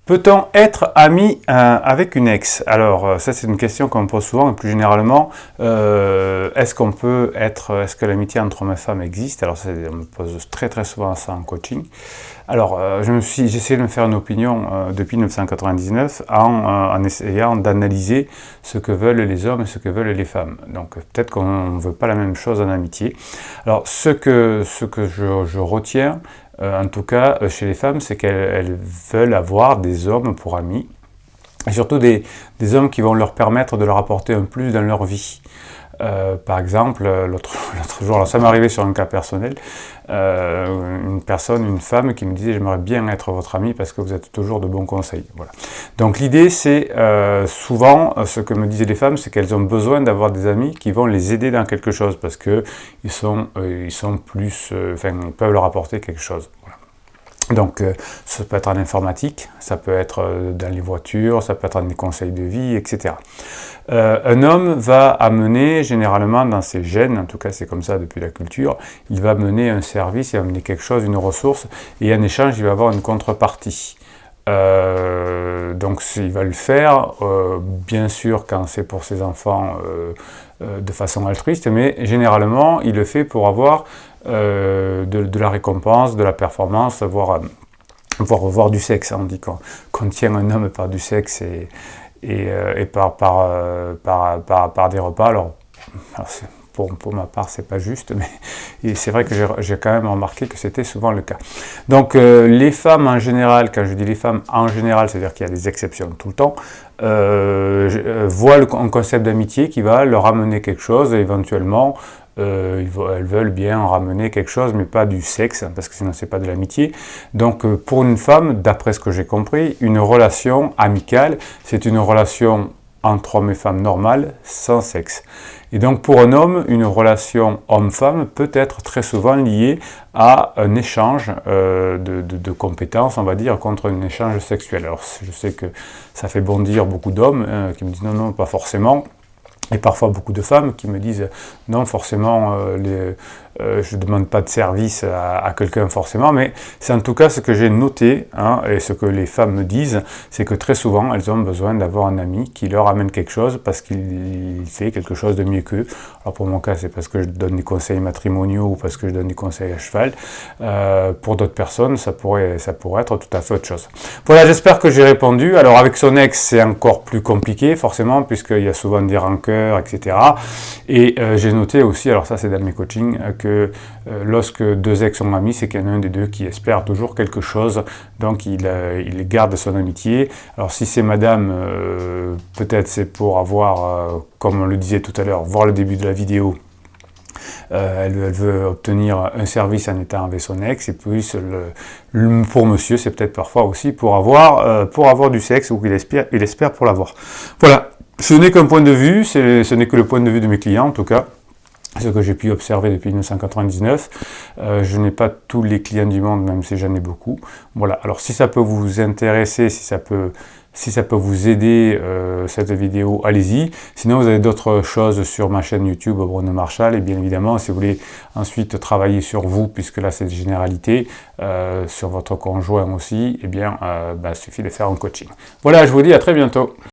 Peut-on être ami avec une ex? Alors, ça c'est une question qu'on me pose souvent, et plus généralement, est-ce que l'amitié entre homme et femme existe? Alors, on me pose très très souvent ça en coaching. Alors, j'ai essayé de me faire une opinion depuis 1999 en essayant d'analyser ce que veulent les hommes et ce que veulent les femmes. Donc, peut-être qu'on ne veut pas la même chose en amitié. Alors, ce que je retiens, en tout cas chez les femmes, c'est qu'elles veulent avoir des hommes pour amis, et surtout des hommes qui vont leur permettre de leur apporter un plus dans leur vie. Par exemple, l'autre jour, alors ça m'est arrivé sur un cas personnel, une femme qui me disait « j'aimerais bien être votre amie parce que vous êtes toujours de bons conseils ». Voilà. Donc l'idée c'est, souvent, ce que me disaient les femmes, c'est qu'elles ont besoin d'avoir des amis qui vont les aider dans quelque chose parce qu'ils ils peuvent leur apporter quelque chose. Voilà. Donc, ça peut être en informatique, ça peut être dans les voitures, ça peut être dans des conseils de vie, etc. Un homme va amener, généralement dans ses gènes, en tout cas c'est comme ça depuis la culture, il va amener un service, il va amener quelque chose, une ressource, et en échange il va avoir une contrepartie. Donc il va le faire, bien sûr quand c'est pour ses enfants de façon altruiste, mais généralement il le fait pour avoir de la récompense, de la performance, voire du sexe. On dit qu'on tient un homme par du sexe et par des repas. Alors pour ma part, c'est pas juste, mais c'est vrai que j'ai quand même remarqué que c'était souvent le cas. Donc les femmes en général, quand je dis les femmes en général, c'est-à-dire qu'il y a des exceptions tout le temps, voient un concept d'amitié qui va leur amener quelque chose, et éventuellement elles veulent bien ramener quelque chose, mais pas du sexe, parce que sinon c'est pas de l'amitié. Donc pour une femme, d'après ce que j'ai compris, une relation amicale, c'est une relation entre hommes et femmes normale, sans sexe. Et donc pour un homme, une relation homme-femme peut être très souvent liée à un échange de compétences, on va dire, contre un échange sexuel. Alors je sais que ça fait bondir beaucoup d'hommes qui me disent non, non, pas forcément. Et parfois beaucoup de femmes qui me disent non forcément je ne demande pas de service à quelqu'un forcément, mais c'est en tout cas ce que j'ai noté, hein, et ce que les femmes me disent, c'est que très souvent elles ont besoin d'avoir un ami qui leur amène quelque chose parce qu'il fait quelque chose de mieux qu'eux. Alors pour mon cas c'est parce que je donne des conseils matrimoniaux ou parce que je donne des conseils à cheval. Pour d'autres personnes ça pourrait être tout à fait autre chose. Voilà, j'espère que j'ai répondu. Alors avec son ex c'est encore plus compliqué forcément puisqu'il y a souvent des rancœurs, etc. Et j'ai noté aussi, alors ça c'est dans mes coachings, que lorsque deux ex sont amis, c'est qu'il y en a un des deux qui espère toujours quelque chose, donc il garde son amitié. Alors si c'est madame, peut-être c'est pour avoir, comme on le disait tout à l'heure, voir le début de la vidéo, elle veut obtenir un service en étant avec son ex, et puis pour monsieur, c'est peut-être parfois aussi pour avoir du sexe, ou il espère pour l'avoir. Voilà, ce n'est qu'un point de vue, ce n'est que le point de vue de mes clients en tout cas. Ce que j'ai pu observer depuis 1999, je n'ai pas tous les clients du monde, même si j'en ai beaucoup. Voilà, alors si ça peut vous intéresser, si ça peut vous aider cette vidéo, allez-y. Sinon vous avez d'autres choses sur ma chaîne YouTube Bruno Marchal, et bien évidemment si vous voulez ensuite travailler sur vous, puisque là c'est de généralité, sur votre conjoint aussi, et bien il suffit de faire un coaching. Voilà, je vous dis à très bientôt.